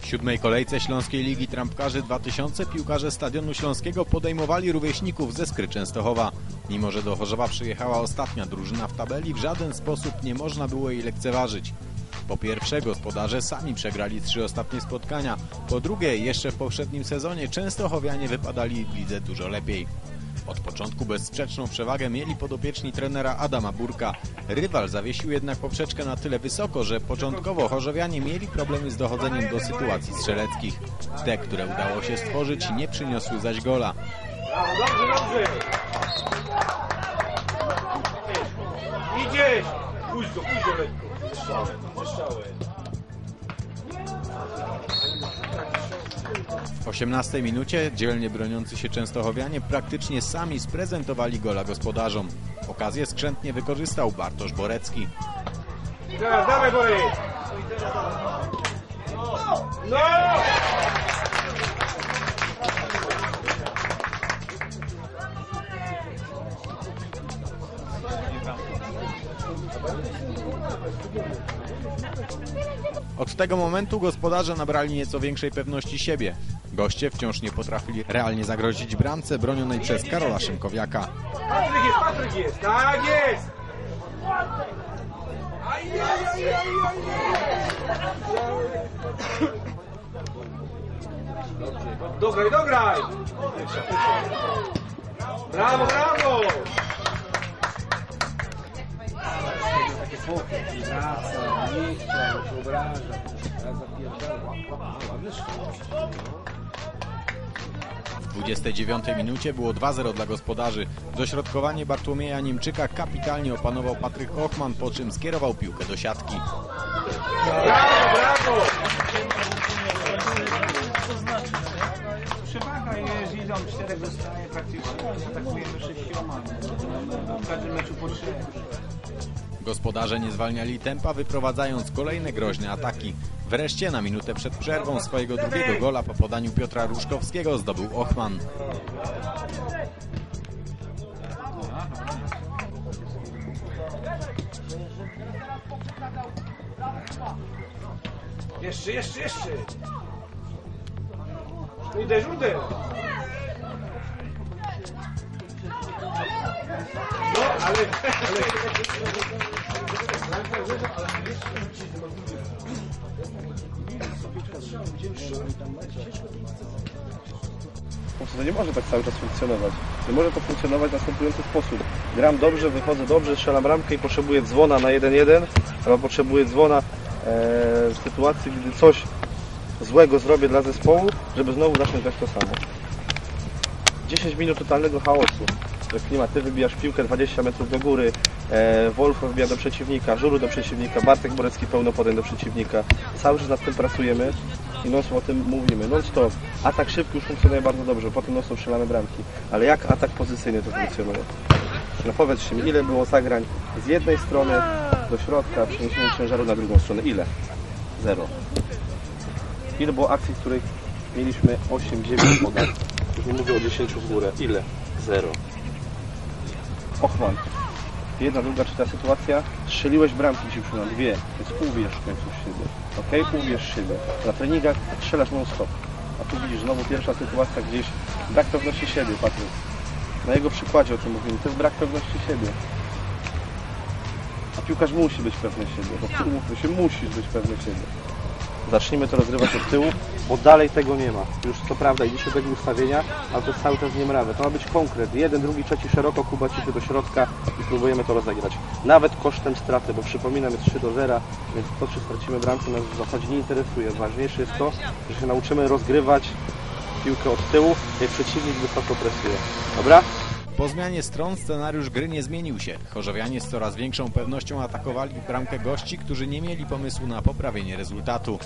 W 7. kolejce Śląskiej Ligi Trampkarzy 2000 piłkarze Stadionu Śląskiego podejmowali rówieśników ze Skry Częstochowa. Mimo że do Chorzowa przyjechała ostatnia drużyna w tabeli, w żaden sposób nie można było jej lekceważyć. Po pierwsze, gospodarze sami przegrali 3 ostatnie spotkania. Po drugie, jeszcze w poprzednim sezonie częstochowianie wypadali w lidze dużo lepiej. Od początku bezsprzeczną przewagę mieli podopieczni trenera Adama Burka. Rywal zawiesił jednak poprzeczkę na tyle wysoko, że początkowo chorzowianie mieli problemy z dochodzeniem do sytuacji strzeleckich. Te, które udało się stworzyć, nie przyniosły zaś gola. Dobrze! Idziesz! Pójdź go lekko. W 18 minucie dzielnie broniący się częstochowianie praktycznie sami sprezentowali gola gospodarzom. Okazję skrzętnie wykorzystał Bartosz Borecki. Dawaj, Borek! No! Od tego momentu gospodarze nabrali nieco większej pewności siebie. Goście wciąż nie potrafili realnie zagrozić bramce bronionej przez Karola Szymkowiaka. Patryk jest! Tak jest! Dograj! Brawo! W 29 minucie było 2-0 dla gospodarzy. Dośrodkowanie Bartłomieja Niemczyka kapitalnie opanował Patryk Ochman, po czym skierował piłkę do siatki. Brawo! Przewaga jest, idą 4 zostaje praktycznie, atakujemy 6. W każdym meczu po 3. Gospodarze nie zwalniali tempa, wyprowadzając kolejne groźne ataki. Wreszcie na minutę przed przerwą swojego drugiego gola po podaniu Piotra Różkowskiego zdobył Ochman. Jeszcze! Uderz! No, ale... To nie może tak cały czas funkcjonować. Nie może to funkcjonować w następujący sposób. Gram dobrze, wychodzę dobrze, strzelam bramkę i potrzebuję dzwona na 1-1, albo potrzebuję dzwona w sytuacji, gdy coś złego zrobię dla zespołu, żeby znowu zacząć grać to samo. 10 minut totalnego chaosu. Klimat, ty wybijasz piłkę 20 metrów do góry, Wolf wybija do przeciwnika, Żuru do przeciwnika, Bartek Borecki pełno podań do przeciwnika. Cały czas nad tym pracujemy i non-stop o tym mówimy. Non-stop. Atak szybki już funkcjonuje bardzo dobrze, potem non-stop strzelamy bramki. Ale jak atak pozycyjny to funkcjonuje? No powiedzcie mi, ile było zagrań z jednej strony do środka, przeniesienie ciężaru na drugą stronę? Ile? 0. Ile było akcji, w których mieliśmy 8-9 podań? Już nie mówię o 10 w górę. Ile? 0. Ochman. Jedna, druga, trzecia sytuacja. Strzeliłeś bramki, dzisiaj przypomnę, 2. Więc uwierz w końcu w siebie. Ok? Uwierz w siebie. Na treningach strzelasz non-stop. A tu widzisz znowu pierwsza sytuacja gdzieś. Brak pewności siebie, Patryk. Na jego przykładzie o tym mówimy. To jest brak pewności siebie. A piłkarz musi być pewny siebie. Bo umówmy się, musisz być pewny siebie. Zacznijmy to rozgrywać od tyłu, bo dalej tego nie ma. Już co prawda idzie się do tego ustawienia, ale to jest cały czas niemrawe. To ma być konkret. 1, 2, 3 szeroko, Kuba cichy do środka i próbujemy to rozegrać. Nawet kosztem straty, bo przypominam, jest 3-0, więc to, czy stracimy bramkę, nas w zasadzie nie interesuje. Ważniejsze jest to, że się nauczymy rozgrywać piłkę od tyłu, jak przeciwnik wysoko presuje. Dobra? Po zmianie stron scenariusz gry nie zmienił się. Chorzowianie z coraz większą pewnością atakowali bramkę gości, którzy nie mieli pomysłu na poprawienie rezultatu.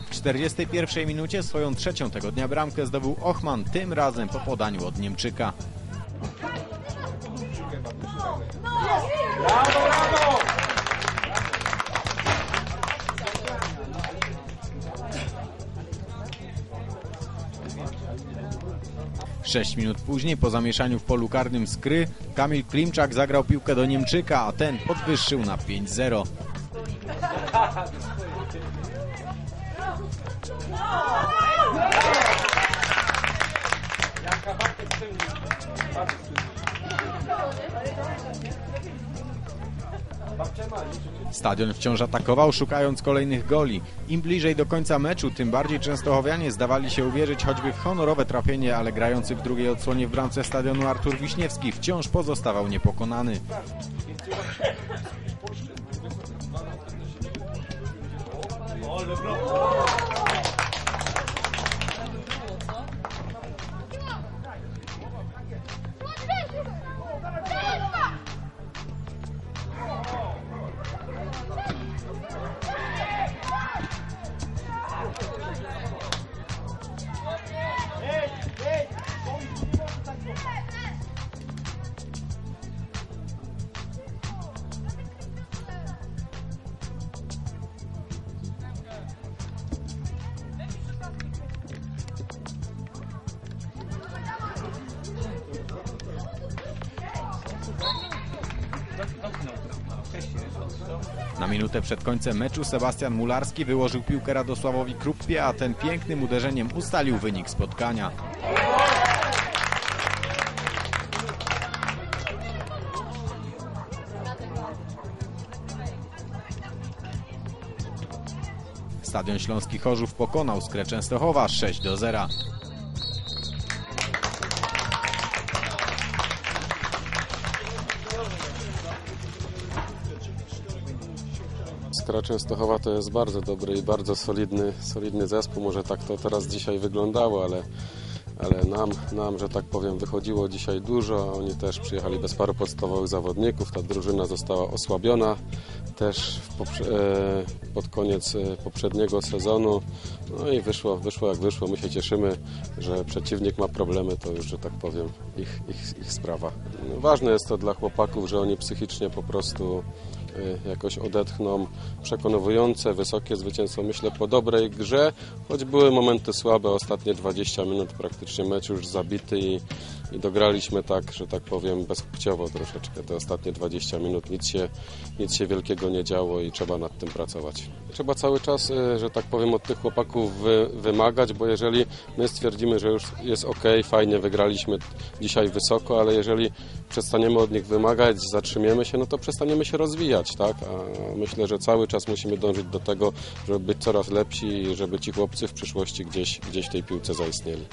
W 41 minucie swoją trzecią tego dnia bramkę zdobył Ochman, tym razem po podaniu od Niemczyka. Brawo! 6 minut później, po zamieszaniu w polu karnym Skry, Kamil Klimczak zagrał piłkę do Niemczyka, a ten podwyższył na 5-0. Stadion wciąż atakował, szukając kolejnych goli. Im bliżej do końca meczu, tym bardziej częstochowianie zdawali się uwierzyć choćby w honorowe trafienie, ale grający w drugiej odsłonie w bramce stadionu Artur Wiśniewski wciąż pozostawał niepokonany. Na minutę przed końcem meczu Sebastian Mularski wyłożył piłkę Radosławowi Kruppie, a ten pięknym uderzeniem ustalił wynik spotkania. Stadion Śląski Chorzów pokonał Skrę Częstochowa 6-0. Skra Częstochowa to jest bardzo dobry i bardzo solidny zespół. Może tak to teraz dzisiaj wyglądało, ale nam, że tak powiem, wychodziło dzisiaj dużo. Oni też przyjechali bez paru podstawowych zawodników. Ta drużyna została osłabiona też pod koniec poprzedniego sezonu. No i wyszło jak wyszło. My się cieszymy, że przeciwnik ma problemy, to już, że tak powiem, ich sprawa. No, ważne jest to dla chłopaków, że oni psychicznie po prostu jakoś odetchną. Przekonujące, wysokie zwycięstwo, myślę, po dobrej grze, choć były momenty słabe, ostatnie 20 minut praktycznie mecz już zabity i dograliśmy tak, że tak powiem, bezpłciowo troszeczkę. Te ostatnie 20 minut nic się wielkiego nie działo i trzeba nad tym pracować. Trzeba cały czas, że tak powiem, od tych chłopaków wymagać, bo jeżeli my stwierdzimy, że już jest ok, fajnie, wygraliśmy dzisiaj wysoko, ale jeżeli przestaniemy od nich wymagać, zatrzymiemy się, no to przestaniemy się rozwijać, tak? A myślę, że cały czas musimy dążyć do tego, żeby być coraz lepsi i żeby ci chłopcy w przyszłości gdzieś w tej piłce zaistnieli.